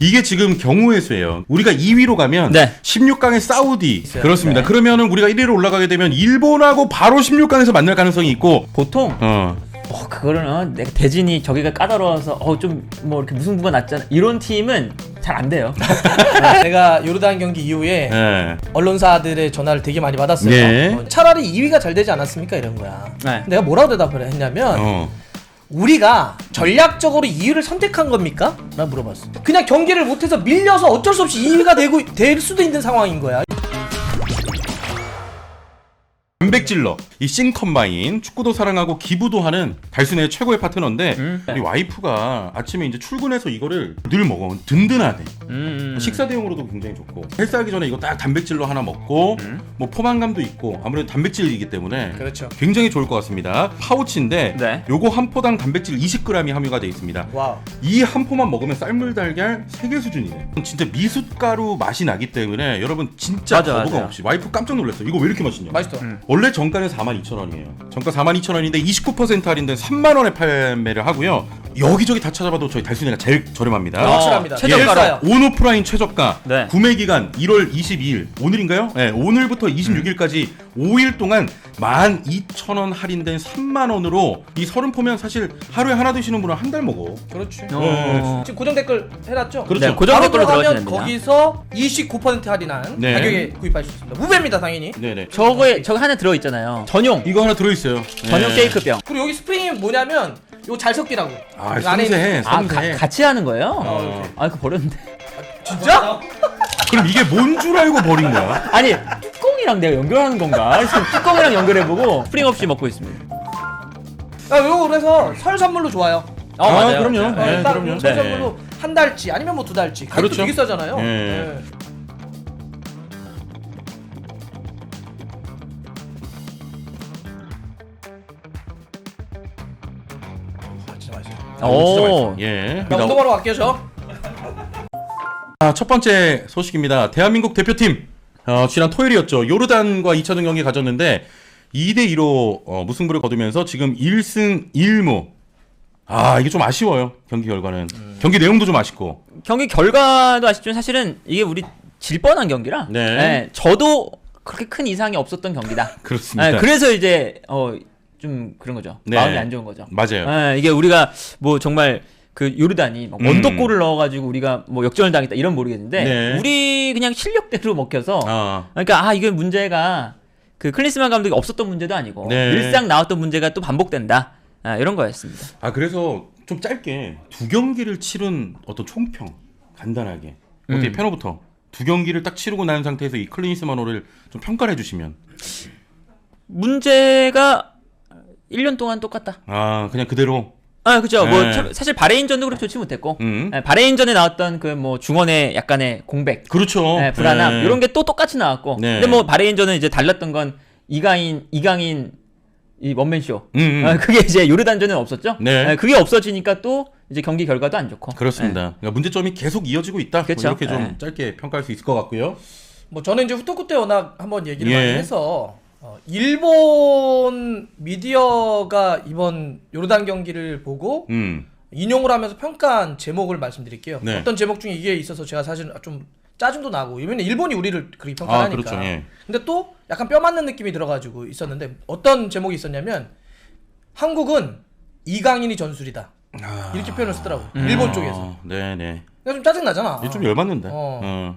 이게 지금 경우의 수예요. 우리가 2위로 가면 네. 16강에 사우디 있어요. 그렇습니다. 네. 그러면은 우리가 1위로 올라가게 되면 일본하고 바로 16강에서 만날 가능성이 있고 보통 그거는 내가 대진이 저기가 까다로워서 좀 뭐 이렇게 무승부가 났잖아. 이런 팀은 잘 안 돼요. 내가 요르단 경기 이후에 예. 언론사들의 전화를 되게 많이 받았어요. 네. 차라리 2위가 잘 되지 않았습니까? 이런 거야. 네. 내가 뭐라고 대답을 했냐면 우리가 전략적으로 2위를 선택한 겁니까? 라고 물어봤어. 그냥 경기를 못해서 밀려서 어쩔 수 없이 2위가 될 수도 있는 상황인 거야. 단백질러 이 싱컨바인 축구도 사랑하고 기부도 하는 달순의 최고의 파트너인데 우리 와이프가 아침에 이제 출근해서 이거를 늘 먹어. 든든하대. 식사 대용으로도 굉장히 좋고 헬스하기 전에 이거 딱 단백질러 하나 먹고 뭐 포만감도 있고 아무래도 단백질이기 때문에 그렇죠. 굉장히 좋을 것 같습니다. 파우치인데 네. 요거 한 포당 단백질 20g이 함유가 되어 있습니다. 와우. 이 한 포만 먹으면 쌀물 달걀 3개 수준이네. 진짜 미숫가루 맛이 나기 때문에 여러분 진짜 맞아, 거부감 맞아요. 없이 와이프 깜짝 놀랐어. 이거 왜 이렇게 맛있냐? 맛있어. 원래 정가는 42,000원이에요. 정가 42,000원인데 29% 할인된 3만 원에 판매를 하고요. 여기저기 다 찾아봐도 저희 달순이가 제일 저렴합니다. 확실합니다. 최저가로. 온오프라인 최저가 네. 구매 기간 1월 22일 오늘인가요? 네, 오늘부터 26일까지 5일 동안 12,000원 할인된 3만 원으로 이 30포면 사실 하루에 하나 드시는 분은 한 달 먹어. 그렇지. 네. 지금 고정 댓글 해놨죠? 그렇죠. 네, 고정 바로 댓글로 들어가면 들어가시면 됩니다. 거기서 29% 할인한 네. 가격에 구입할 수 있습니다. 무배입니다, 당연히. 네네. 저거 하나 들어 있잖아요. 전용 이거 하나 들어있어요. 전용 네. 쉐이크병. 그리고 여기 스프링이 뭐냐면 요 잘 섞기라고. 아, 그 안에 섬세해. 있는- 섬세해. 같이 하는 거예요? 이렇게. 그거 버렸는데. 진짜? 그럼 이게 뭔 줄 알고 버린 거야? 아니 뚜껑이랑 내가 연결하는 건가? 그래서 뚜껑이랑 연결해보고 스프링 없이 먹고 있습니다. 요거 그래서 설 선물로 좋아요. 맞아요. 그럼요. 네, 딱 그럼요. 설 네. 선물로 한 달치 아니면 뭐 두 달치. 가격도 그렇죠. 되게 싸잖아요. 네. 네. 진짜 맛있어요. 진짜 오. 맛있어. 예. 나 운동하러 갈게요, 저. 첫 번째 소식입니다. 대한민국 대표팀 지난 토요일이었죠. 요르단과 2차전 경기 가졌는데 2대2로 무승부를 거두면서 지금 1승 1무. 이게 좀 아쉬워요. 경기 결과는. 경기 내용도 좀 아쉽고. 경기 결과도 아쉽지만 사실은 이게 우리 질 뻔한 경기라. 네. 저도 그렇게 큰 이상이 없었던 경기다. 그렇습니다. 네, 그래서 이제 좀 그런 거죠. 네. 마음이 안 좋은 거죠. 맞아요. 이게 우리가 뭐 정말 그 요르단이 막 음. 원더골을 넣어가지고 우리가 뭐 역전을 당했다 이런 모르겠는데 네. 우리 그냥 실력대로 먹혀서 아, 그러니까 이게 문제가 그 클린스만 감독이 없었던 문제도 아니고 네. 일상 나왔던 문제가 또 반복된다 이런 거였습니다. 그래서 좀 짧게 두 경기를 치른 어떤 총평 간단하게 어떻게 패너부터 두 경기를 딱 치르고 난 상태에서 이 클린스만호를 좀 평가를 해주시면. 문제가 1년 동안 똑같다. 그냥 그대로. 그죠. 네. 뭐 사실 바레인전도 그렇게 좋지 못했고 바레인전에 나왔던 그 뭐 중원의 약간의 공백, 그렇죠. 불안함 네. 이런 게 또 똑같이 나왔고. 네. 근데 뭐 바레인전은 이제 달랐던 건 이강인 이 원맨쇼. 음. 그게 이제 요르단전은 없었죠. 네. 그게 없어지니까 또 이제 경기 결과도 안 좋고. 그렇습니다. 그러니까 문제점이 계속 이어지고 있다. 뭐 그렇죠. 이렇게 좀 네. 짧게 평가할 수 있을 것 같고요. 뭐 저는 이제 후토크 때 워낙 한번 얘기를 예. 많이 해서 일본 미디어가 이번 요르단 경기를 보고 인용을 하면서 평가한 제목을 말씀드릴게요. 네. 어떤 제목 중에 이게 있어서 제가 사실 좀 짜증도 나고 왜냐면 일본이 우리를 그렇게 평가하니까. 그렇죠. 예. 근데 또 약간 뼈 맞는 느낌이 들어가지고 있었는데 어떤 제목이 있었냐면 한국은 이강인이 전술이다. 이렇게 표현을 쓰더라고. 일본 쪽에서. 네네. 그러니까 좀 짜증 나잖아. 이게 좀 열받는데.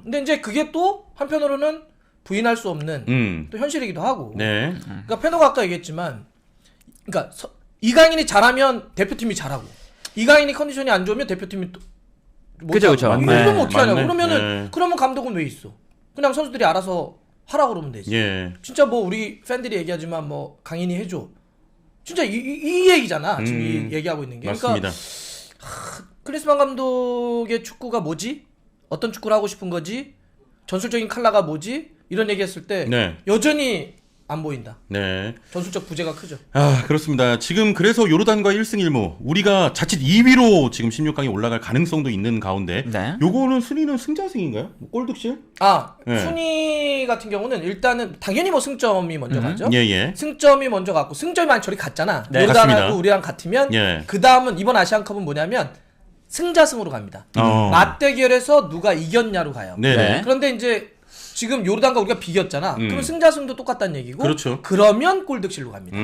근데 이제 그게 또 한편으로는 부인할 수 없는 또 현실이기도 하고. 네. 그러니까 패너가 아까 얘기했지만, 그러니까 이강인이 잘하면 대표팀이 잘하고, 이강인이 컨디션이 안 좋으면 대표팀이 또 그죠, 그죠. 그러면 네. 어떻게 하냐고. 맞네. 그러면은 네. 그러면 감독은 왜 있어? 그냥 선수들이 알아서 하라 그러면 되지. 예. 진짜 뭐 우리 팬들이 얘기하지만 뭐 강인이 해줘. 진짜 이 얘기잖아. 지금 이 얘기하고 있는 게. 맞습니다. 그러니까 클린스만 감독의 축구가 뭐지? 어떤 축구를 하고 싶은 거지? 전술적인 칼라가 뭐지? 이런 얘기했을 때 네. 여전히 안 보인다. 네. 전술적 부재가 크죠. 그렇습니다. 지금 그래서 요르단과 1승 1무 우리가 자칫 2위로 지금 16강에 올라갈 가능성도 있는 가운데 네. 요거는 순위는 승자승인가요? 뭐 골득실? 네. 순위 같은 경우는 일단은 당연히 뭐 승점이 먼저 가죠. 예. 승점이 먼저 갔고 승점이 많이 저리 갔잖아. 네. 요르단하고 같습니다. 우리랑 같으면 예. 그 다음은 이번 아시안컵은 뭐냐면 승자승으로 갑니다. 어. 맞대결에서 누가 이겼냐로 가요. 네네. 네. 그런데 이제 지금 요르단과 우리가 비겼잖아. 그러면 승자승도 똑같다는 얘기고. 그렇죠. 그러면 골득실로 갑니다.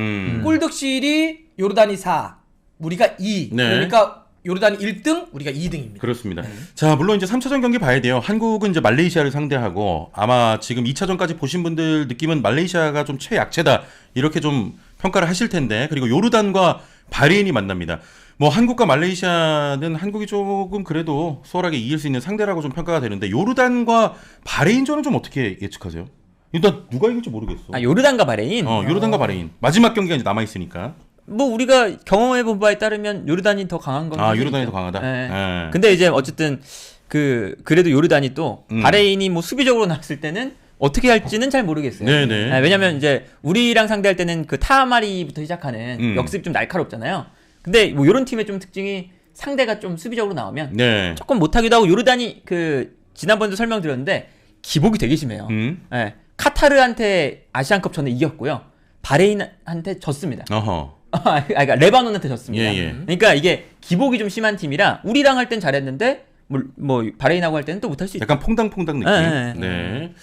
골득실이 요르단이 4, 우리가 2. 네. 그러니까 요르단이 1등, 우리가 2등입니다. 그렇습니다. 자, 물론 이제 3차전 경기 봐야 돼요. 한국은 이제 말레이시아를 상대하고 아마 지금 2차전까지 보신 분들 느낌은 말레이시아가 좀 최약체다. 이렇게 좀 평가를 하실 텐데. 그리고 요르단과 바레인이 만납니다. 뭐 한국과 말레이시아는 한국이 조금 그래도 수월하게 이길 수 있는 상대라고 좀 평가가 되는데 요르단과 바레인전은 좀 어떻게 예측하세요? 일단 누가 이길지 모르겠어. 아, 요르단과 바레인. 요르단과 바레인. 마지막 경기가 이제 남아 있으니까. 뭐 우리가 경험해 본 바에 따르면 요르단이 더 강한 건 사실이죠. 요르단이 더 강하다. 네. 네. 근데 이제 어쨌든 그래도 요르단이 또 바레인이 뭐 수비적으로 나왔을 때는 어떻게 할지는 잘 모르겠어요. 네네. 왜냐면 이제 우리랑 상대할 때는 그 타마리부터 시작하는 역습이 좀 날카롭잖아요. 근데 뭐 이런 팀의 좀 특징이 상대가 좀 수비적으로 나오면 네. 조금 못하기도 하고 요르단이 그 지난번에도 설명드렸는데 기복이 되게 심해요. 예. 카타르한테 아시안컵 전에 이겼고요. 바레인한테 졌습니다. 어허. 그러니까 레바논한테 졌습니다. 예, 예. 그러니까 이게 기복이 좀 심한 팀이라 우리랑 할 땐 잘했는데 뭐 바레인하고 할 때는 또 못할 수 있다. 약간 퐁당퐁당 느낌. 네. 네.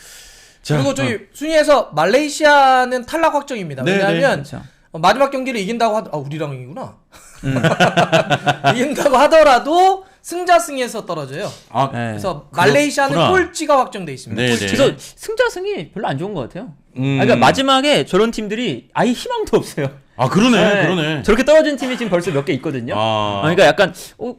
자, 그리고 저희 순위에서 말레이시아는 탈락 확정입니다. 네, 왜냐하면 그렇죠. 마지막 경기를 이긴다고 우리랑 이기구나. 이긴다고 하더라도 승자승에서 떨어져요. 그래서 말레이시아는 그렇구나. 꼴찌가 확정돼 있습니다. 네, 꼴찌. 네. 그래서 승자승이 별로 안 좋은 것 같아요. 그러니까 마지막에 저런 팀들이 아예 희망도 없어요. 그러네, 그러네. 저렇게 떨어진 팀이 지금 벌써 몇 개 있거든요. 그러니까 약간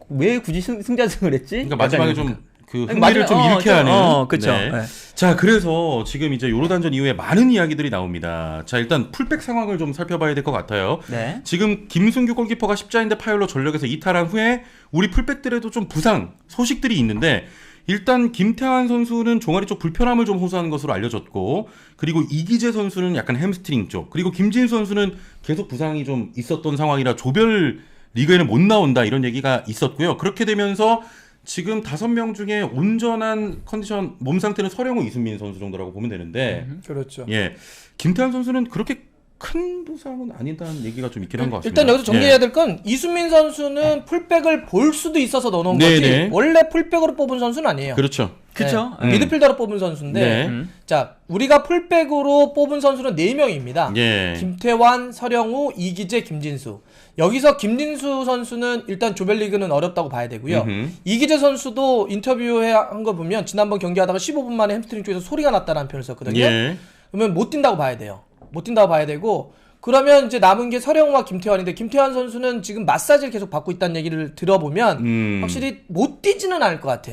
왜 굳이 승자승을 했지? 그러니까 마지막에 약간 좀 그 흥미를 좀 잃게 하는. 그렇죠. 네. 자, 그래서 지금 이제 요르단전 이후에 많은 이야기들이 나옵니다. 자, 일단 풀백 상황을 좀 살펴봐야 될 것 같아요. 네. 지금 김승규 골키퍼가 십자인대 파열로 전력에서 이탈한 후에 우리 풀백들에도 좀 부상 소식들이 있는데 일단 김태환 선수는 종아리 쪽 불편함을 좀 호소하는 것으로 알려졌고 그리고 이기재 선수는 약간 햄스트링 쪽 그리고 김진수 선수는 계속 부상이 좀 있었던 상황이라 조별 리그에는 못 나온다 이런 얘기가 있었고요. 그렇게 되면서 지금 5명 중에 온전한 컨디션 몸 상태는 서령우 이순민 선수 정도라고 보면 되는데 그렇죠. 예, 김태환 선수는 그렇게 큰 부상은 아니다는 얘기가 좀 있긴 한 것 같습니다. 일단 여기서 정리해야 될 건 이순민 선수는 풀백을 볼 수도 있어서 넣어놓은 네, 거지 네. 원래 풀백으로 뽑은 선수는 아니에요. 그렇죠. 그렇죠. 네. 미드필더로 뽑은 선수인데 네. 자 우리가 풀백으로 뽑은 선수는 4명입니다. 예. 김태환, 서령우, 이기재, 김진수. 여기서 김진수 선수는 일단 조별리그는 어렵다고 봐야 되고요. 이기재 선수도 인터뷰한 거 보면 지난번 경기하다가 15분 만에 햄스트링 쪽에서 소리가 났다는 표현을 썼거든요. 예. 그러면 못 뛴다고 봐야 돼요. 못 뛴다고 봐야 되고 그러면 이제 남은 게 서령우와 김태환인데 김태환 선수는 지금 마사지를 계속 받고 있다는 얘기를 들어보면 확실히 못 뛰지는 않을 것 같아.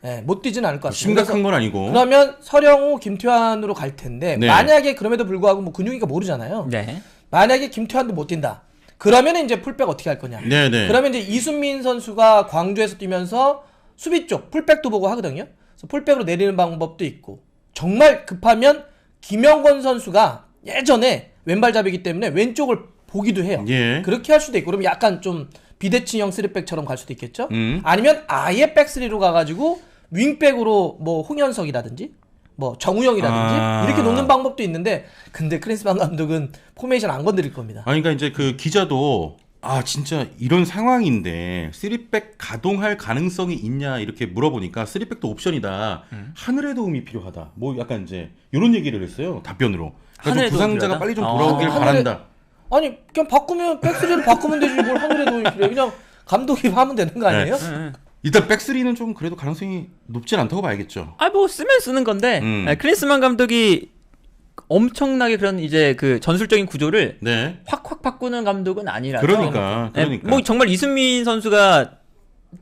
네, 못 뛰지는 않을 것 같아요. 심각한 건 아니고. 그러면 서령우, 김태환으로 갈 텐데 네. 만약에 그럼에도 불구하고 뭐 근육이니까 모르잖아요. 네. 만약에 김태환도 못 뛴다. 그러면 이제 풀백 어떻게 할 거냐. 네네. 그러면 이제 이순민 선수가 광주에서 뛰면서 수비 쪽 풀백도 보고 하거든요. 그래서 풀백으로 내리는 방법도 있고 정말 급하면 김영권 선수가 예전에 왼발잡이기 때문에 왼쪽을 보기도 해요. 예. 그렇게 할 수도 있고 그러면 약간 좀 비대칭형 3백처럼 갈 수도 있겠죠. 아니면 아예 백스리로 가가지고 윙백으로 뭐 홍현석이라든지 뭐 정우영이라든지 이렇게 놓는 방법도 있는데 근데 크리스만 감독은 포메이션 안 건드릴 겁니다. 그러니까 이제 그 기자도 진짜 이런 상황인데 3백 가동할 가능성이 있냐 이렇게 물어보니까 3백도 옵션이다. 하늘의 도움이 필요하다. 뭐 약간 이제 이런 얘기를 했어요. 답변으로. 그래서 하늘의 도움이 부상자가 필요하다? 빨리 좀 돌아오길 하늘의- 바란다. 아니 그냥 바꾸면 백스리로 바꾸면 되지 뭘 하늘의 도움이 필요해. 그냥 감독이 하면 되는 거 아니에요? 일단 백스리는 좀 그래도 가능성이 높진 않다고 봐야겠죠. 뭐 쓰면 쓰는 건데 클린스만 감독이 엄청나게 그런 이제 그 전술적인 구조를 네. 확 바꾸는 감독은 아니라서 그러니까. 뭐 정말 이순민 선수가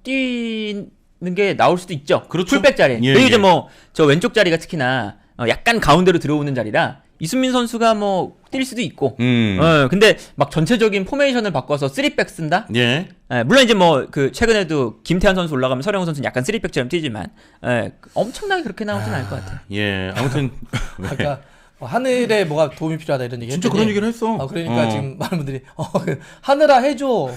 뛰는 게 나올 수도 있죠. 그렇죠. 풀백 자리. 예, 그리고 이제 예. 뭐 저 왼쪽 자리가 특히나 약간 가운데로 들어오는 자리라 이순민 선수가 뭐 뛸 수도 있고. 근데 막 전체적인 포메이션을 바꿔서 3백 쓴다? 예. 물론 이제 뭐 그 최근에도 김태환 선수 올라가면 서령우 선수는 약간 3백처럼 뛰지만 엄청나게 그렇게 나오진 않을 것 같아요. 예. 아무튼 아까 하늘에 뭐가 도움이 필요하다 이런 얘기 진짜 했더니 그런 얘기를 했어. 그러니까 지금 많은 분들이 하늘아 해줘.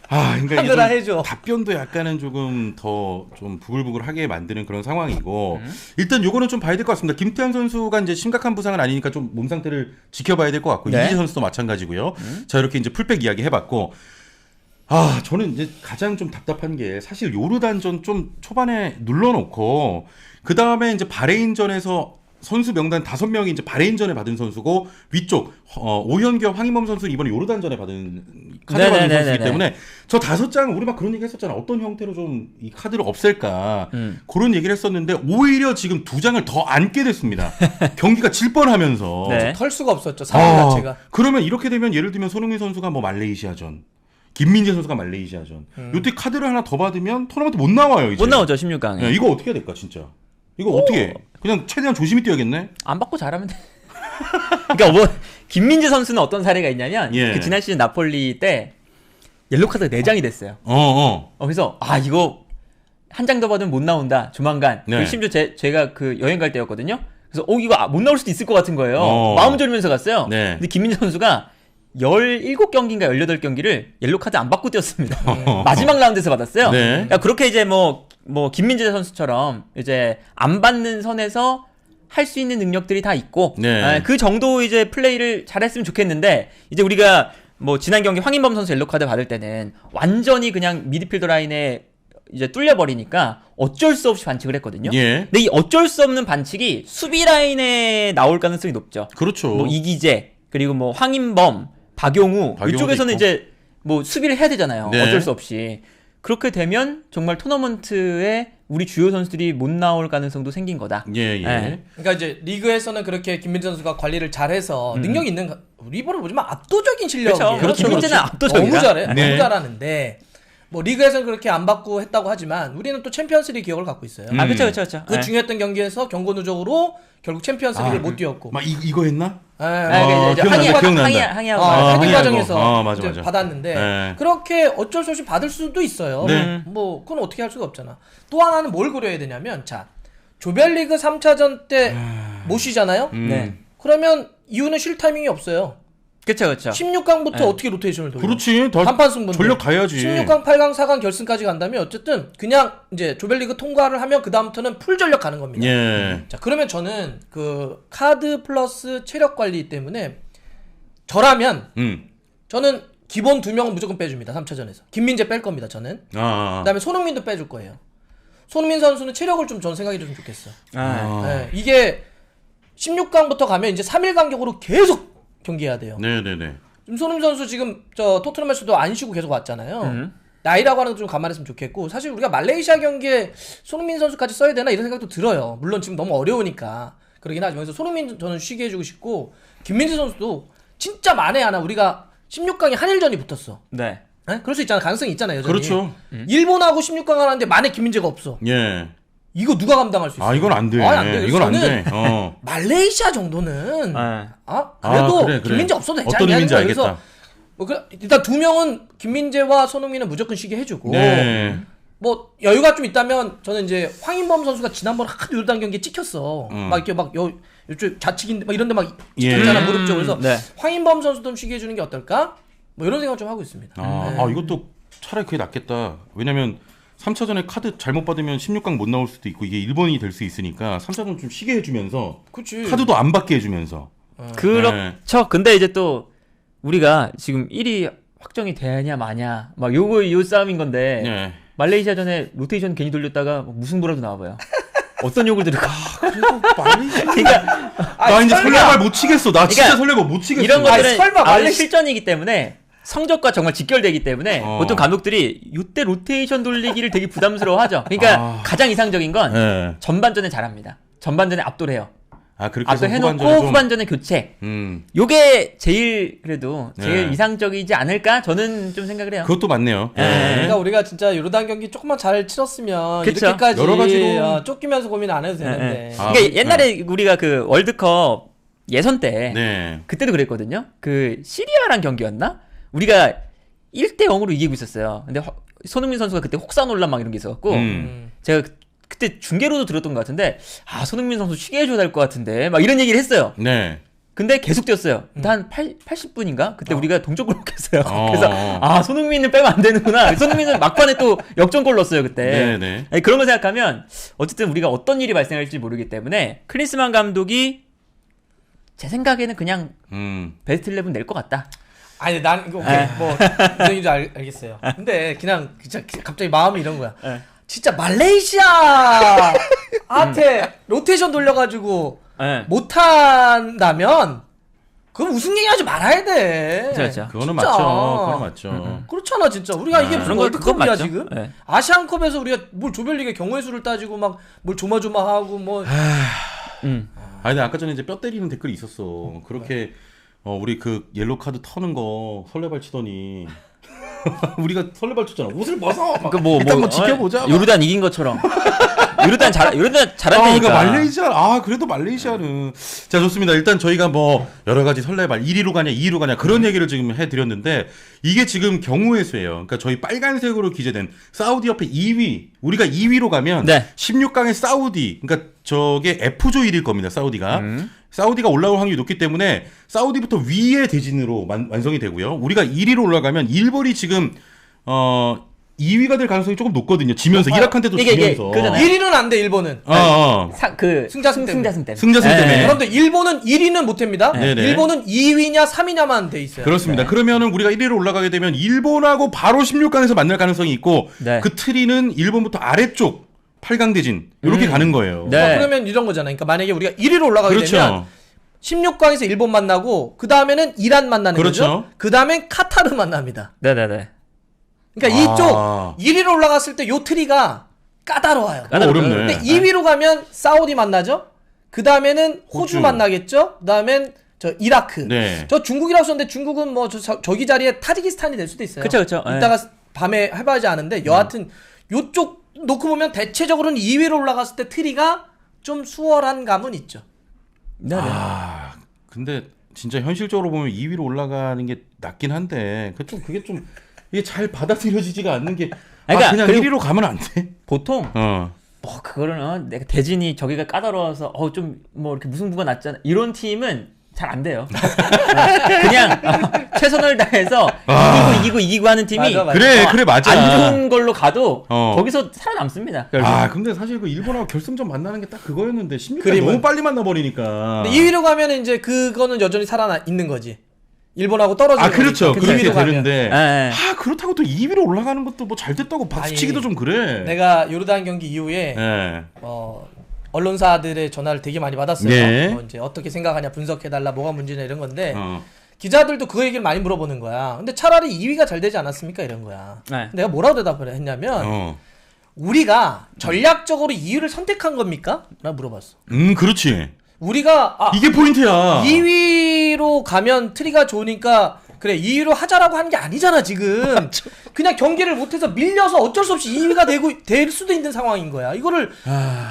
그러니까 하늘아 이게 해줘. 답변도 약간은 조금 더 좀 부글부글하게 만드는 그런 상황이고 일단 요거는 좀 봐야 될 것 같습니다. 김태환 선수가 이제 심각한 부상은 아니니까 좀 몸 상태를 지켜봐야 될 것 같고 네. 이기재 선수도 마찬가지고요. 자 이렇게 이제 풀백 이야기 해봤고 저는 이제 가장 좀 답답한 게 사실 요르단전 좀 초반에 눌러놓고 그 다음에 이제 바레인전에서 선수 명단 5명이 이제 바레인전에 받은 선수고 위쪽 오현규, 황인범 선수는 이번에 요르단전에 받은 카드 받은 선수이기 때문에 저 5장 우리 막 그런 얘기 했었잖아. 어떤 형태로 좀 이 카드를 없앨까 그런 얘기를 했었는데 오히려 지금 2장을 더 안게 됐습니다. 경기가 질 뻔하면서 네. 털 수가 없었죠. 상황 자체가. 그러면 이렇게 되면 예를 들면 손흥민 선수가 뭐 말레이시아전, 김민재 선수가 말레이시아전 요때 카드를 하나 더 받으면 토너먼트 못 나와요. 이제. 못 나오죠 16강에. 야, 이거 어떻게 해야 될까 진짜? 이거 어떻게 해? 그냥 최대한 조심히 뛰어야겠네. 안 받고 잘하면 돼. 그러니까 뭐 김민재 선수는 어떤 사례가 있냐면 예. 그 지난 시즌 나폴리 때 옐로 카드 4장이 됐어요. 그래서 이거 한 장 더 받으면 못 나온다. 조만간. 네. 그리고 심지어 제가 그 여행 갈 때였거든요. 그래서 이거 못 나올 수도 있을 것 같은 거예요. 마음 졸이면서 갔어요. 네. 근데 김민재 선수가 17경기인가 18경기를 옐로 카드 안 받고 뛰었습니다. 마지막 라운드에서 받았어요. 네. 그러니까 그렇게 이제 뭐 김민재 선수처럼 이제 안 받는 선에서 할 수 있는 능력들이 다 있고 네. 그 정도 이제 플레이를 잘했으면 좋겠는데 이제 우리가 뭐 지난 경기 황인범 선수 옐로 카드 받을 때는 완전히 그냥 미드필더 라인에 이제 뚫려버리니까 어쩔 수 없이 반칙을 했거든요. 예. 근데 이 어쩔 수 없는 반칙이 수비 라인에 나올 가능성이 높죠. 그렇죠. 뭐 이기재 그리고 뭐 황인범, 박용우 이쪽에서는 있고. 이제 뭐 수비를 해야 되잖아요. 네. 어쩔 수 없이. 그렇게 되면 정말 토너먼트에 우리 주요 선수들이 못 나올 가능성도 생긴 거다. 예. 네. 그러니까 이제 리그에서는 그렇게 김민재 선수가 관리를 잘해서 능력이 있는 우리 입으로 보지만 압도적인 실력이에요. 그렇죠. 김민재는 압도적이다. 너무 잘해. 네. 너무 잘하는데 뭐 리그에서는 그렇게 안 받고 했다고 하지만 우리는 또 챔피언스리그 기억을 갖고 있어요. 그렇죠. 그 중요했던 경기에서 경고 누적으로 결국 챔피언스리그를 못 뛰었고. 막 이거 했나? 항의하고 헤딩 과정에서 맞아. 받았는데 네. 그렇게 어쩔 수 없이 받을 수도 있어요. 네. 뭐 그건 어떻게 할 수가 없잖아. 또 하나는 뭘 그려야 되냐면 자 조별리그 3차전 때 못 쉬잖아요. 네. 그러면 이유는 쉴 타이밍이 없어요. 그렇죠. 16강부터 어떻게 로테이션을 돌려? 그렇지. 단판 승부인데. 전력 가야지. 16강, 8강, 4강 결승까지 간다면 어쨌든 그냥 이제 조별리그 통과를 하면 그 다음부터는 풀 전력 가는 겁니다. 예. 자 그러면 저는 그 카드 플러스 체력 관리 때문에 저라면 저는 기본 2명은 무조건 빼줍니다. 3차전에서 김민재 뺄 겁니다. 저는. 그다음에 손흥민도 빼줄 거예요. 손흥민 선수는 체력을 좀 전 생각이 좀 좋겠어. 네, 이게 16강부터 가면 이제 3일 간격으로 계속 경기해야 돼요. 네네네. 지금 손흥민 선수 지금 저 토트넘에서도 안 쉬고 계속 왔잖아요. 나이라고 하는 거 좀 감안했으면 좋겠고 사실 우리가 말레이시아 경기에 손흥민 선수까지 써야 되나 이런 생각도 들어요. 물론 지금 너무 어려우니까 그러긴 하지만 그래서 손흥민 저는 쉬게 해주고 싶고 김민재 선수도 진짜 만에 하나 우리가 16강에 한일전이 붙었어. 네. 네? 그럴 수 있잖아. 가능성이 있잖아요. 여전히. 그렇죠. 일본하고 16강 하는데 만에 김민재가 없어. 예. 이거 누가 감당할 수 있어? 이건 안 돼. 안 돼. 이건 안 저는 돼. 말레이시아 정도는 그래도 그래. 김민재 없어도 되지 어떤 않냐. 의미인지 그래서 알겠다. 뭐 일단 2명은 김민재와 손흥민은 무조건 쉬게 해주고 네. 뭐 여유가 좀 있다면 저는 이제 황인범 선수가 지난번 하도 요르단 경기에 찍혔어. 막 이렇게 막 요쪽 좌측인데 막 이런데 막 찍혔잖아. 무릎 쪽. 그래서 네. 황인범 선수 좀 쉬게 해주는 게 어떨까? 뭐 이런 생각 좀 하고 있습니다. 이것도 차라리 그게 낫겠다. 왜냐면 3차전에 카드 잘못 받으면 16강 못 나올 수도 있고 이게 일본이 될 수 있으니까 3차전 좀 쉬게 해주면서 그치. 카드도 안 받게 해주면서. 그렇죠. 근데 이제 또 우리가 지금 1위 확정이 되냐 마냐 막 요 싸움인 건데 네. 말레이시아 전에 로테이션 괜히 돌렸다가 무승부라도 나와봐요. 어떤 욕을 들을까? 그래도 말레이시아. 그러니까 나 이제 설레발 못 치겠어. 나 진짜 설레발 못 치겠어. 이런 것들은 설마 원래 실전이기 때문에 성적과 정말 직결되기 때문에 어. 보통 감독들이 이때 로테이션 돌리기를 되게 부담스러워하죠. 그러니까 가장 이상적인 건 네. 전반전에 잘합니다. 전반전에 압도를 해요. 그렇게 해서 압도해놓고 후반전에 후반전에 교체. 요게 제일 그래도 제일 네. 이상적이지 않을까? 저는 좀 생각을 해요. 그것도 맞네요. 그러니까 우리가 진짜 요르단 경기 조금만 잘 치렀으면 그쵸. 이렇게까지 여러 가지로. 쫓기면서 고민 안 해도 되는데. 그러니까 옛날에 우리가 그 월드컵 예선 때 네. 그때도 그랬거든요. 그 시리아랑 경기였나? 우리가 1대 0으로 이기고 있었어요. 근데 손흥민 선수가 그때 혹사논란 막 이런 게 있어갖고 제가 그때 중계로도 들었던 것 같은데 손흥민 선수 쉬게 해줘야 될 것 같은데 막 이런 얘기를 했어요. 네. 근데 계속 뛰었어요. 한 80분인가? 그때 우리가 동점골 넣겠어요. 그래서 손흥민을 빼면 안 되는구나. 손흥민은 막판에 또 역전골 넣었어요 그때. 네네. 아니, 그런 거 생각하면 어쨌든 우리가 어떤 일이 발생할지 모르기 때문에 클린스만 감독이 제 생각에는 그냥 베스트 11 낼 것 같다. 아니 난 이거 오케이 뭐 무슨 얘기인지 알겠어요. 근데 그냥 진짜 갑자기 마음이 이런 거야. 진짜 말레이시아한테 로테이션 돌려가지고 못한다면 그럼 우승 얘기하지 말아야 돼. 그렇죠. 그거는 진짜. 맞죠. 그거는 맞죠. 그렇잖아 진짜. 우리가 이게 무슨 그런 거 월드컵이야 맞죠. 지금? 네. 아시안컵에서 우리가 뭘 조별리그 경우의 수를 따지고 막 뭘 조마조마하고 뭐. 아니 근데 아까 전에 이제 뼈 때리는 댓글이 있었어. 그렇게 우리 그 옐로 카드 터는 거 설레발 치더니 우리가 설레발 쳤잖아. 옷을 벗어. 막 일단 뭐 지켜보자. 막. 요르단 이긴 것처럼. 요르단 그러니까 잘한다니까. 말레이시아 그래도 말레이시아는 자 좋습니다. 일단 저희가 뭐 여러 가지 설레발 1위로 가냐 2위로 가냐 그런 얘기를 지금 해드렸는데 이게 지금 경우의 수예요. 그러니까 저희 빨간색으로 기재된 사우디 옆에 2위 우리가 2위로 가면 네. 16강의 사우디 그러니까 저게 F조 1위일 겁니다. 사우디가 사우디가 올라올 확률이 높기 때문에 사우디부터 위의 대진으로 완성이 되고요. 우리가 1위로 올라가면 일본이 지금 2위가 될 가능성이 조금 높거든요. 지면서 이라크한테도 지면서. 그러잖아요. 1위는 안 돼 일본은. 승자승 때문에. 승자승 때문에. 여러분들 일본은 1위는 못 합니다. 네네. 일본은 2위냐 3위냐만 돼 있어요. 그렇습니다. 그러면은 우리가 1위로 올라가게 되면 일본하고 바로 16강에서 만날 가능성이 있고 그 트리는 일본부터 아래쪽 8강 대진 이렇게 가는 거예요. 네. 그러면 이런 거잖아요. 그러니까 만약에 우리가 1위로 올라가게 그렇죠. 되면 16강에서 일본 만나고 그 다음에는 이란 만나는 그렇죠. 거죠. 그 다음엔 카타르 만납니다. 네네네. 그러니까 이쪽 1위로 올라갔을 때 요 트리가 까다로워요. 어렵네. 근데 2위로 가면 사우디 만나죠. 그 다음에는 호주 만나겠죠. 그 다음엔 저 이라크. 네. 저 중국이라고 썼는데 중국은 뭐 저기 자리에 타지키스탄이 될 수도 있어요. 그쵸. 이따가 밤에 해봐야지 아는데 여하튼 요쪽 놓고 보면 대체적으로는 2위로 올라갔을 때 트리가 좀 수월한 감은 있죠. 네네. 근데 진짜 현실적으로 보면 2위로 올라가는 게 낫긴 한데 그게 좀 이게 잘 받아들여지지가 않는 게 그러니까 그냥 1위로 가면 안 돼? 보통 뭐 그거는 내가 대진이 저기가 까다로워서 좀 뭐 이렇게 무승부가 났잖아 이런 팀은 잘 안 돼요. 그냥 최선을 다해서 이기고 하는 팀이 맞아. 그래 맞아. 안 좋은 걸로 가도 거기서 살아남습니다. 결국. 근데 사실 그 일본하고 결승전 만나는 게 딱 그거였는데 16강 그림은. 너무 빨리 만나버리니까. 2위로 가면 이제 그거는 여전히 살아 있는 거지. 일본하고 떨어지는 그렇죠. 거니까. 그렇게 2위로 가면. 되는데 네. 그렇다고 또 2위로 올라가는 것도 뭐 잘 됐다고 박수치기도 좀 그래. 내가 요르단 경기 이후에 네. 언론사들의 전화를 되게 많이 받았어요. 네. 이제 어떻게 생각하냐 분석해달라 뭐가 문제냐 이런 건데 기자들도 그 얘기를 많이 물어보는 거야. 근데 차라리 2위가 잘 되지 않았습니까 이런 거야. 네. 내가 뭐라고 대답을 했냐면 우리가 전략적으로 2위를 선택한 겁니까? 라고 물어봤어. 그렇지. 우리가 이게 포인트야. 2위로 가면 트리가 좋으니까 그래 2위로 하자라고 하는 게 아니잖아 지금. 그냥 경기를 못해서 밀려서 어쩔 수 없이 2위가 될 수도 있는 상황인 거야. 이거를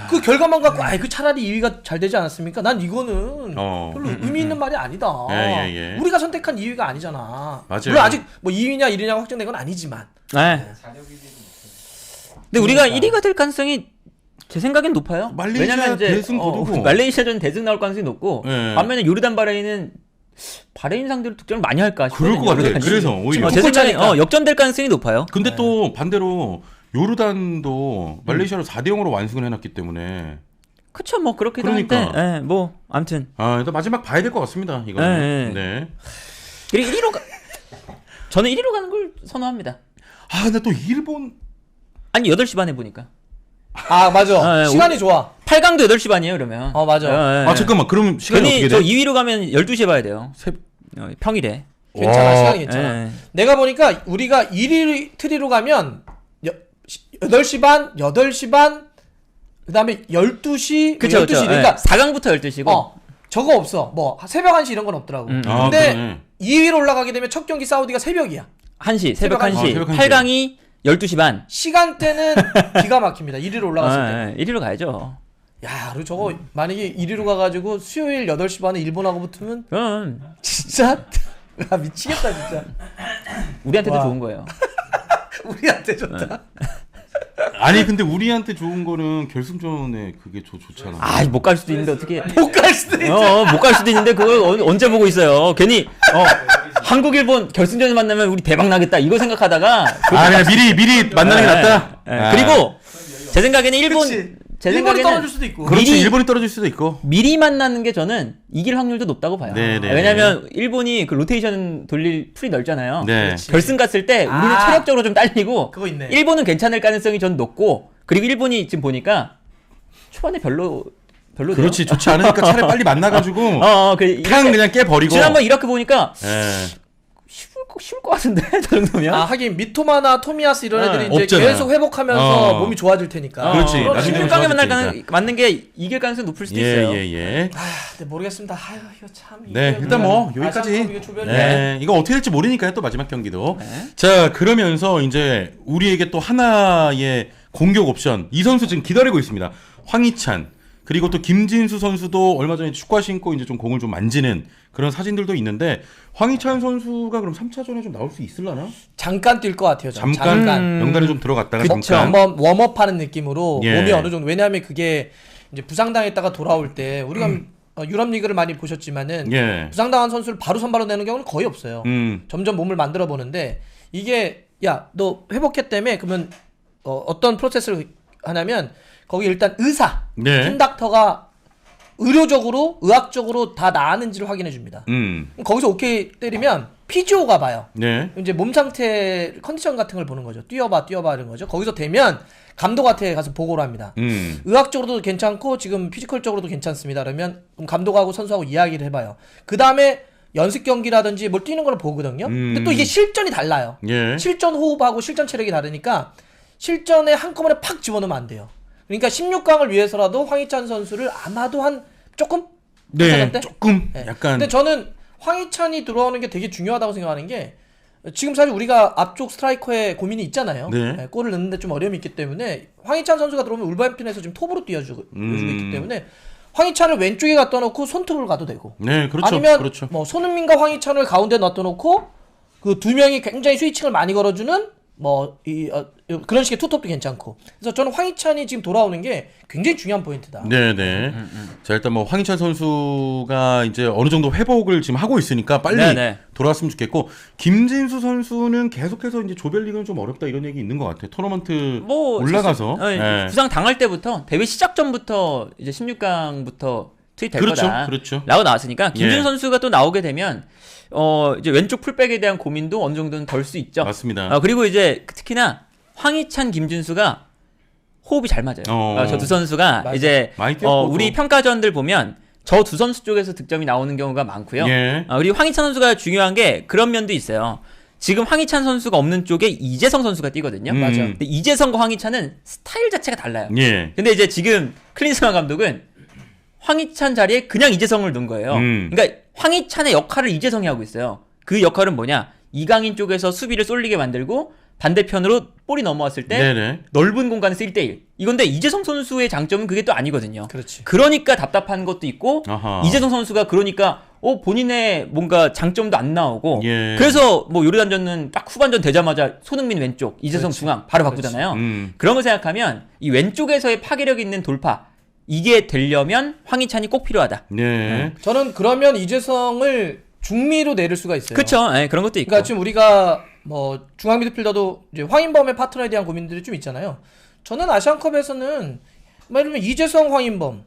그 결과만 갖고 그 차라리 2위가 잘 되지 않았습니까? 난 이거는 별로 의미 있는 말이 아니다. 예. 우리가 선택한 2위가 아니잖아. 맞아요. 물론 아직 뭐 2위냐 1위냐 확정된 건 아니지만. 네. 근데 우리가 1위가 될 가능성이 제 생각엔 높아요. 말레이시아 왜냐면 이제 대승 거두고. 말레이시아전 대승 나올 가능성이 높고 네. 반면에 요르단 바레인은 바레인 상대로 득점을 많이 할까 싶어요. 그럴 것 같아. 그래서 오히려. 제 생각엔 역전될 가능성이 높아요. 근데 또 반대로 요르단도 말레이시아로 4대 0으로 완승을 해놨기 때문에. 그쵸, 뭐 그렇기도 그러니까. 한데, 뭐 아무튼. 일단 마지막 봐야 될 것 같습니다. 이거는. 네. 그리고 1위로 저는 1위로 가는 걸 선호합니다. 근데 또 일본. 아니 8시 반에 보니까. 맞아. 시간이 좋아. 8강도 8시 반이에요, 그러면. 맞아. 잠깐만. 그럼 시간이 괜히 어떻게 돼? 저 2위로 가면 12시에 봐야 돼요. 평일에. 괜찮아. 시간이 괜찮아. 예. 내가 보니까 우리가 1위 트리로 가면 8시 반, 8시 반, 그 다음에 12시, 그쵸, 12시. 그러니까 4강부터 12시고. 저거 없어. 뭐 새벽 1시 이런 건 없더라고. 근데 그러네. 2위로 올라가게 되면 첫 경기 사우디가 새벽이야. 1시, 새벽 새벽 1시. 새벽 1시. 8강이 12시 반. 시간대는 기가 막힙니다. 1위로 올라갔을 때. 1위로 가야죠. 야, 그리고 저거 만약에 1위로 가가지고 수요일 8시 반에 일본하고 붙으면 그럼 진짜 미치겠다 진짜. 우리한테도 와. 좋은 거예요. 우리한테 좋다. 아니 근데 우리한테 좋은 거는 결승전에 그게 좋잖아. 못 갈 수도 있는데 어떻게? 못 갈 수도 있어. 못 갈 수도 있는데 그걸 언제 보고 있어요? 괜히 한국 일본 결승전에 만나면 우리 대박 나겠다 이거 생각하다가 그냥 미리 만나는 게 낫다. 그리고 제 생각에는 일본 그치. 제 일본이 생각에는 떨어질 수도 있고. 그렇지, 미리- 일본이 떨어질 수도 있고. 미리 만나는 게 저는 이길 확률도 높다고 봐요. 네네. 왜냐면 일본이 그 로테이션 돌릴 풀이 넓잖아요. 네. 그렇지. 결승 갔을 때 우리는 체력적으로 좀 딸리고 그거 있네. 일본은 괜찮을 가능성이 전 높고 그리고 일본이 지금 보니까 초반에 별로 그렇지, 좋지 않으니까 차라리 빨리 만나가지고 그냥 깨버리고. 지난번 이렇게 보니까 예. 쉬울 것 같은데 저 정도면. 하긴 미토마나 토미야스 이런 애들이 이제 없잖아요. 계속 회복하면서 몸이 좋아질 테니까. 그렇지. 그럼 나중에 16강에 맞는 게 이길 가능성이 높을 수도 있어요. 예. 근데 모르겠습니다. 아유, 이거 참. 네, 이게 일단 뭐 우리가 여기까지. 아시안컵 이게 조별이야. 네, 이거 어떻게 될지 모르니까요. 또 마지막 경기도. 네. 자, 그러면서 이제 우리에게 또 하나의 공격 옵션. 이 선수 지금 기다리고 있습니다. 황희찬. 그리고 또 김진수 선수도 얼마 전에 축구화 신고 이제 좀 공을 좀 만지는 그런 사진들도 있는데 황희찬 선수가 그럼 3차전에 좀 나올 수 있을라나? 잠깐 뛸 것 같아요. 저는. 잠깐 명단에 좀 들어갔다가 그쵸. 잠깐. 한번 웜업하는 느낌으로 예. 몸이 어느 정도. 왜냐하면 그게 이제 부상당했다가 돌아올 때 우리가 유럽 리그를 많이 보셨지만은 예. 부상당한 선수를 바로 선발로 내는 경우는 거의 없어요. 점점 몸을 만들어 보는데 이게 야 너 회복했다며 그러면 어떤 프로세스를 하냐면 거기 일단 의사, 네. 팀 닥터가 의료적으로 의학적으로 다 나았는지를 확인해 줍니다. 거기서 오케이 때리면 피지오가 봐요. 네. 이제 몸 상태 컨디션 같은 걸 보는 거죠. 뛰어봐 이런 거죠. 거기서 되면 감독한테 가서 보고를 합니다. 의학적으로도 괜찮고 지금 피지컬적으로도 괜찮습니다. 그러면 그럼 감독하고 선수하고 이야기를 해봐요. 그 다음에 연습 경기라든지 뭘 뛰는 걸 보거든요. 근데 또 이게 실전이 달라요. 예. 실전 호흡하고 실전 체력이 다르니까 실전에 한꺼번에 팍 집어넣으면 안 돼요. 그러니까 16강을 위해서라도 황희찬 선수를 아마도 한 조금? 네. 때? 조금 네. 약간. 근데 저는 황희찬이 들어오는 게 되게 중요하다고 생각하는 게 지금 사실 우리가 앞쪽 스트라이커에 고민이 있잖아요. 네. 골을 넣는데 좀 어려움이 있기 때문에 황희찬 선수가 들어오면 울버햄튼에서 지금 톱으로 띄워주고 있기 때문에 황희찬을 왼쪽에 갖다 놓고 손톱을 가도 되고. 네, 그렇죠. 아니면 그렇죠. 뭐 손흥민과 황희찬을 가운데 놔둬 놓고 그 두 명이 굉장히 스위칭을 많이 걸어주는 그런 식의 투톱도 괜찮고. 그래서 저는 황희찬이 지금 돌아오는 게 굉장히 중요한 포인트다. 네네. 자, 일단 뭐 황희찬 선수가 이제 어느 정도 회복을 지금 하고 있으니까 빨리 네네. 돌아왔으면 좋겠고, 김진수 선수는 계속해서 이제 조별리그는 좀 어렵다 이런 얘기 있는 것 같아요. 토너먼트 올라가서. 사실, 네. 부상 당할 때부터 대회 시작 전부터 이제 16강부터 투입될 그렇죠, 거다. 그렇죠. 라고 나왔으니까 김진수 예. 선수가 또 나오게 되면 이제 왼쪽 풀백에 대한 고민도 어느 정도는 덜 수 있죠. 맞습니다. 그리고 이제 특히나 황희찬, 김진수가 호흡이 잘 맞아요. 저 두 선수가 맞아. 이제 많이 뛰었고 우리 또. 평가전들 보면 저 두 선수 쪽에서 득점이 나오는 경우가 많고요. 예. 그리고 황희찬 선수가 중요한 게 그런 면도 있어요. 지금 황희찬 선수가 없는 쪽에 이재성 선수가 뛰거든요. 맞아. 근데 이재성과 황희찬은 스타일 자체가 달라요. 예. 근데 이제 지금 클린스만 감독은 황희찬 자리에 그냥 이재성을 넣은 거예요. 그러니까 황희찬의 역할을 이재성이 하고 있어요. 그 역할은 뭐냐? 이강인 쪽에서 수비를 쏠리게 만들고 반대편으로 볼이 넘어왔을 때 네네. 넓은 공간에서 1대1. 이건데 이재성 선수의 장점은 그게 또 아니거든요. 그렇지. 그러니까 답답한 것도 있고 아하. 이재성 선수가 그러니까 본인의 뭔가 장점도 안 나오고 예. 그래서 뭐 요르단전은 딱 후반전 되자마자 손흥민 왼쪽, 이재성 그렇지. 중앙 바로 바꾸잖아요. 음. 그런 걸 생각하면 이 왼쪽에서의 파괴력 있는 돌파 이게 되려면 황희찬이 꼭 필요하다. 네. 저는 그러면 이재성을 중미로 내릴 수가 있어요. 그렇죠. 그런 것도 있고. 그러니까 지금 우리가 뭐 중앙 미드필더도 이제 황인범의 파트너에 대한 고민들이 좀 있잖아요. 저는 아시안컵에서는 뭐 예를 들면 이재성, 황인범,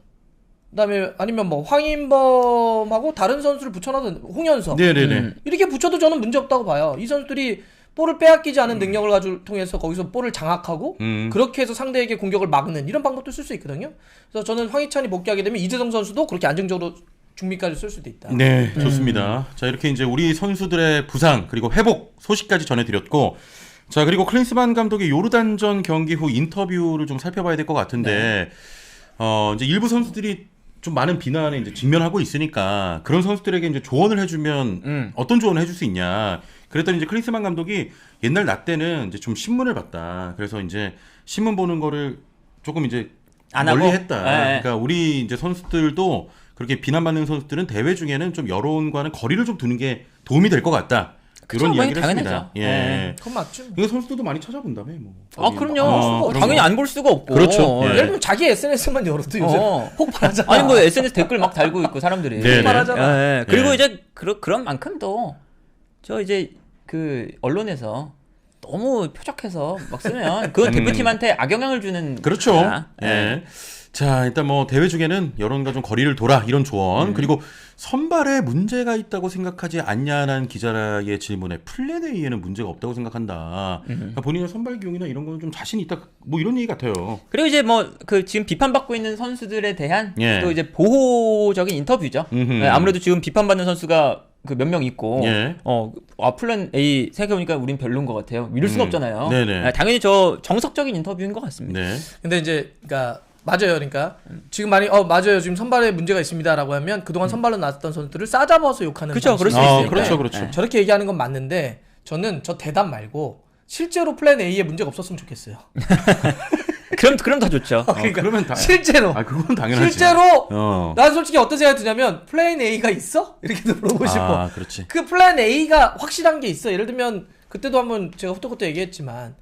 그다음에 아니면 뭐 황인범하고 다른 선수를 붙여놔도 홍현석 네네네. 이렇게 붙여도 저는 문제 없다고 봐요. 이 선수들이 볼을 빼앗기지 않은 능력을 가지고 통해서 거기서 볼을 장악하고 그렇게 해서 상대에게 공격을 막는 이런 방법도 쓸 수 있거든요. 그래서 저는 황희찬이 복귀하게 되면 이재성 선수도 그렇게 안정적으로 중미까지 쓸 수도 있다. 네, 좋습니다. 자, 이렇게 이제 우리 선수들의 부상 그리고 회복 소식까지 전해드렸고, 자, 그리고 클린스만 감독의 요르단전 경기 후 인터뷰를 좀 살펴봐야 될 것 같은데, 이제 일부 선수들이 좀 많은 비난에 이제 직면하고 있으니까 그런 선수들에게 이제 조언을 해주면 어떤 조언을 해줄 수 있냐. 그랬더니 이제 클린스만 감독이 옛날 나 때는 이제 좀 신문을 봤다. 그래서 이제 신문 보는 거를 조금 이제 안 멀리 하고? 했다. 네. 그러니까 우리 이제 선수들도 그렇게 비난받는 선수들은 대회 중에는 좀 여론과는 거리를 좀 두는 게 도움이 될 것 같다. 그쵸, 이런 뭐 이야기를 당연하죠. 했습니다. 예. 네. 그건 맞죠. 이거 선수들도 많이 찾아본다며 뭐. 그럼요. 그런 당연히 거. 안 볼 수가 없고. 그렇죠. 예. 예를 들면 자기 SNS만 열어도 요새 폭발하잖아. 아니 뭐 SNS 댓글 막 달고 있고 사람들이. 네네. 폭발하잖아. 예. 그리고 예. 이제 그런 만큼도 저 이제 그 언론에서 너무 표적해서 막 쓰면 그건 대표팀한테 악영향을 주는 그렇죠. 거다. 예. 자, 일단 뭐 대회 중에는 여론과 좀 거리를 둬라 이런 조언 그리고 선발에 문제가 있다고 생각하지 않냐는 기자의 질문에 플랜 A에는 문제가 없다고 생각한다. 그러니까 본인의 선발 기용이나 이런 거는 좀 자신 있다. 뭐 이런 얘기 같아요. 그리고 이제 뭐 그 지금 비판받고 있는 선수들에 대한 예. 또 이제 보호적인 인터뷰죠. 네, 아무래도 지금 비판받는 선수가 그 몇 명 있고 예. 플랜 A 생각해보니까 우린 별로인 것 같아요. 믿을 수가 없잖아요. 네네. 네, 당연히 저 정석적인 인터뷰인 것 같습니다. 네. 근데 이제 그러니까 맞아요. 그러니까 지금 많이 맞아요. 지금 선발에 문제가 있습니다라고 하면 그동안 선발로 나왔던 선수들을 싸잡아서 욕하는 그쵸, 그럴 수 방식이 있어요. 있기 그렇죠, 때문에 그렇죠. 저렇게 얘기하는 건 맞는데 저는 저 대답 말고 실제로 플랜 A에 문제가 없었으면 좋겠어요. 그럼 더 좋죠. 그러니까 그러면 다. 실제로 그건 당연하지. 실제로 난 솔직히 어떤 생각이 드냐면 플랜 A가 있어? 이렇게도 물어보고 싶어. 그렇지. 그 플랜 A가 확실한 게 있어. 예를 들면 그때도 한번 제가 후토크도 얘기했지만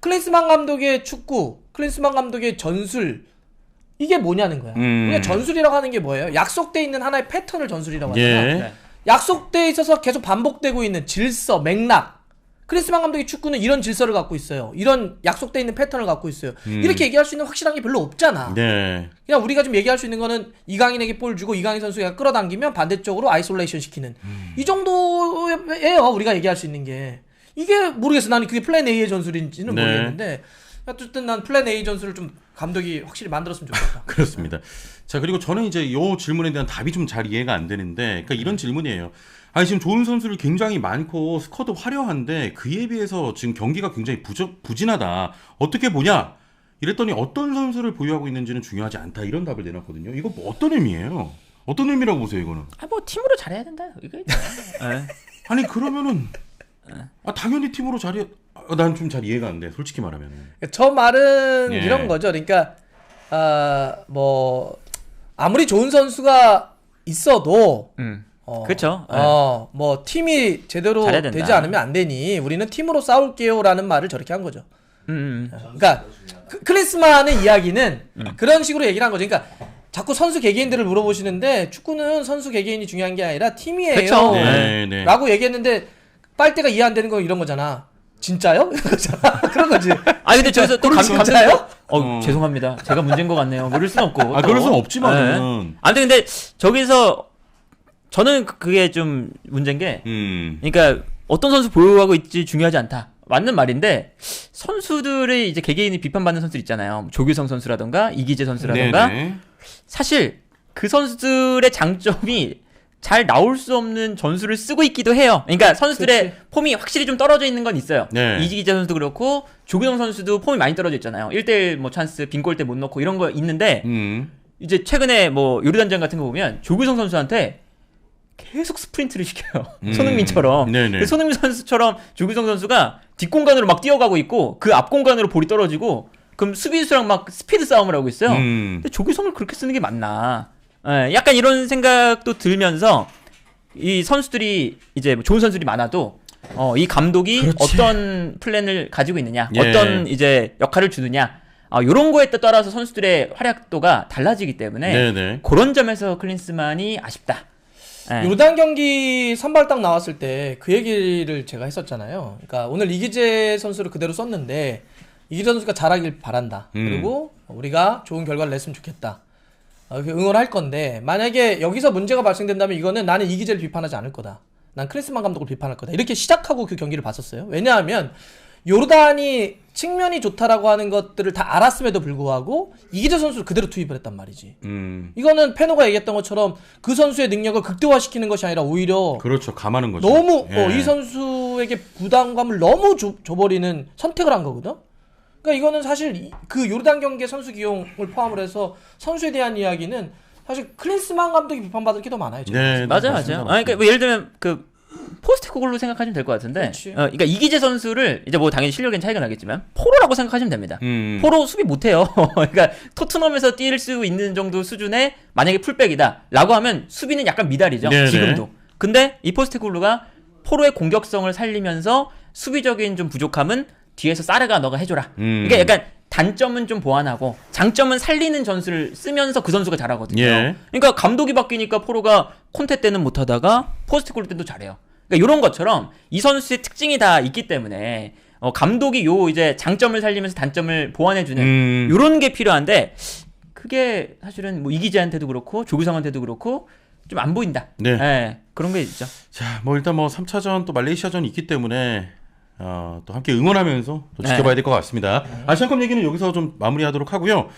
클린스만 감독의 축구, 클린스만 감독의 전술 이게 뭐냐는 거야. 우리가 전술이라고 하는 게 뭐예요? 약속돼 있는 하나의 패턴을 전술이라고 하잖아. 예. 네. 약속돼 있어서 계속 반복되고 있는 질서, 맥락. 클린스만 감독의 축구는 이런 질서를 갖고 있어요. 이런 약속돼 있는 패턴을 갖고 있어요. 이렇게 얘기할 수 있는 확실한 게 별로 없잖아. 네. 그냥 우리가 좀 얘기할 수 있는 거는 이강인에게 볼 주고 이강인 선수가 끌어당기면 반대쪽으로 아이솔레이션 시키는 이 정도예요. 우리가 얘기할 수 있는 게. 이게 모르겠어. 나는 그게 플랜 A의 전술인지는 네. 모르겠는데 어쨌든 난 플랜 A 전술을 좀 감독이 확실히 만들었으면 좋겠다. 그렇습니다. 자, 그리고 저는 이제 요 질문에 대한 답이 좀 잘 이해가 안 되는데, 그러니까 이런 질문이에요. 아니, 지금 좋은 선수를 굉장히 많고 스쿼드 화려한데 그에 비해서 지금 경기가 굉장히 부진하다. 어떻게 보냐? 이랬더니 어떤 선수를 보유하고 있는지는 중요하지 않다. 이런 답을 내놨거든요. 이거 뭐 어떤 의미예요? 어떤 의미라고 보세요, 이거는? 뭐 팀으로 잘해야 된다. 이거 네. 아니, 그러면은 당연히 팀으로 잘해. 난 좀 잘 이해가 안 돼. 솔직히 말하면. 저 말은 예. 이런 거죠. 그러니까 뭐 아무리 좋은 선수가 있어도 그렇죠. 뭐 팀이 제대로 잘해야 된다. 되지 않으면 안 되니 우리는 팀으로 싸울게요라는 말을 저렇게 한 거죠. 그러니까 클린스만의 이야기는 그런 식으로 얘기를 한 거죠. 그러니까 자꾸 선수 개개인들을 물어보시는데 축구는 선수 개개인이 중요한 게 아니라 팀이에요. 그쵸. 네, 네. 라고 얘기했는데 빨대가 이해 안 되는 건 이런 거잖아. 진짜요? 이런 거잖아. 그런 거지. 근데 저기서 또 진짜요? 죄송합니다. 제가 문제인 것 같네요. 모를 순 없고. 그럴 순 없지만은. 아무튼 근데 저기서 저는 그게 좀 문제인 게, 그러니까 어떤 선수 보유하고 있지 중요하지 않다. 맞는 말인데 선수들의 이제 개개인이 비판받는 선수들 있잖아요. 조규성 선수라던가 이기재 선수라던가 네네. 사실 그 선수들의 장점이 잘 나올 수 없는 전술을 쓰고 있기도 해요. 그러니까 선수들의 그치. 폼이 확실히 좀 떨어져 있는 건 있어요. 네. 이기재 선수도 그렇고 조규성 선수도 폼이 많이 떨어져 있잖아요. 1대1 뭐 찬스 빈골대 못 넣고 이런 거 있는데 이제 최근에 뭐 요르단전 같은 거 보면 조규성 선수한테 계속 스프린트를 시켜요. 손흥민처럼. 네네. 그 손흥민 선수처럼 조규성 선수가 뒷공간으로 막 뛰어가고 있고 그 앞공간으로 볼이 떨어지고 그럼 수비수랑 막 스피드 싸움을 하고 있어요. 근데 조규성을 그렇게 쓰는 게 맞나? 약간 이런 생각도 들면서 이 선수들이 이제 좋은 선수들이 많아도 이 감독이 그렇지. 어떤 플랜을 가지고 있느냐, 예. 어떤 이제 역할을 주느냐, 이런 거에 따라서 선수들의 활약도가 달라지기 때문에 네네. 그런 점에서 클린스만이 아쉽다. 예. 요단 경기 선발 딱 나왔을 때 그 얘기를 제가 했었잖아요. 그러니까 오늘 이기재 선수를 그대로 썼는데 이기재 선수가 잘하길 바란다. 그리고 우리가 좋은 결과를 냈으면 좋겠다. 응원할 건데 만약에 여기서 문제가 발생된다면 이거는 나는 이기재를 비판하지 않을 거다. 난 클린스만 감독을 비판할 거다. 이렇게 시작하고 그 경기를 봤었어요. 왜냐하면 요르단이 측면이 좋다라고 하는 것들을 다 알았음에도 불구하고 이기재 선수를 그대로 투입을 했단 말이지. 이거는 페노가 얘기했던 것처럼 그 선수의 능력을 극대화시키는 것이 아니라 오히려 그렇죠. 감하는 거죠. 너무 예. 이 선수에게 부담감을 너무 줘버리는 선택을 한 거거든. 그러니까 이거는 사실 그 요르단 경기의 선수 기용을 포함을 해서 선수에 대한 이야기는 사실 클린스만 감독이 비판받을 게 더 많아요. 지금. 네, 맞아요. 맞습니다. 그러니까 뭐 예를 들면 그 포스트코글로 생각하시면 될 것 같은데, 그렇지. 그러니까 이기재 선수를 이제 뭐 당연히 실력엔 차이가 나겠지만 포로라고 생각하시면 됩니다. 포로 수비 못해요. 그러니까 토트넘에서 뛸 수 있는 정도 수준의 만약에 풀백이다라고 하면 수비는 약간 미달이죠. 네네. 지금도. 근데 이 포스트코글루가 포로의 공격성을 살리면서 수비적인 좀 부족함은 뒤에서 사르가 너가 해줘라. 그러니까 약간 단점은 좀 보완하고 장점은 살리는 전술을 쓰면서 그 선수가 잘하거든요. 예. 그러니까 감독이 바뀌니까 포로가 콘테 때는 못하다가 포스트코글 때도 잘해요. 그러니까 이런 것처럼 이 선수의 특징이 다 있기 때문에 감독이 요 이제 장점을 살리면서 단점을 보완해주는 이런 게 필요한데 크게 사실은 뭐 이기재한테도 그렇고 조규성한테도 그렇고 좀 안 보인다. 네. 예, 그런 게 있죠. 자, 뭐 일단 뭐 3차전 또 말레이시아전이 있기 때문에 또 함께 응원하면서 또 네. 지켜봐야 될 것 같습니다. 아시안컵 얘기는 여기서 좀 마무리하도록 하고요.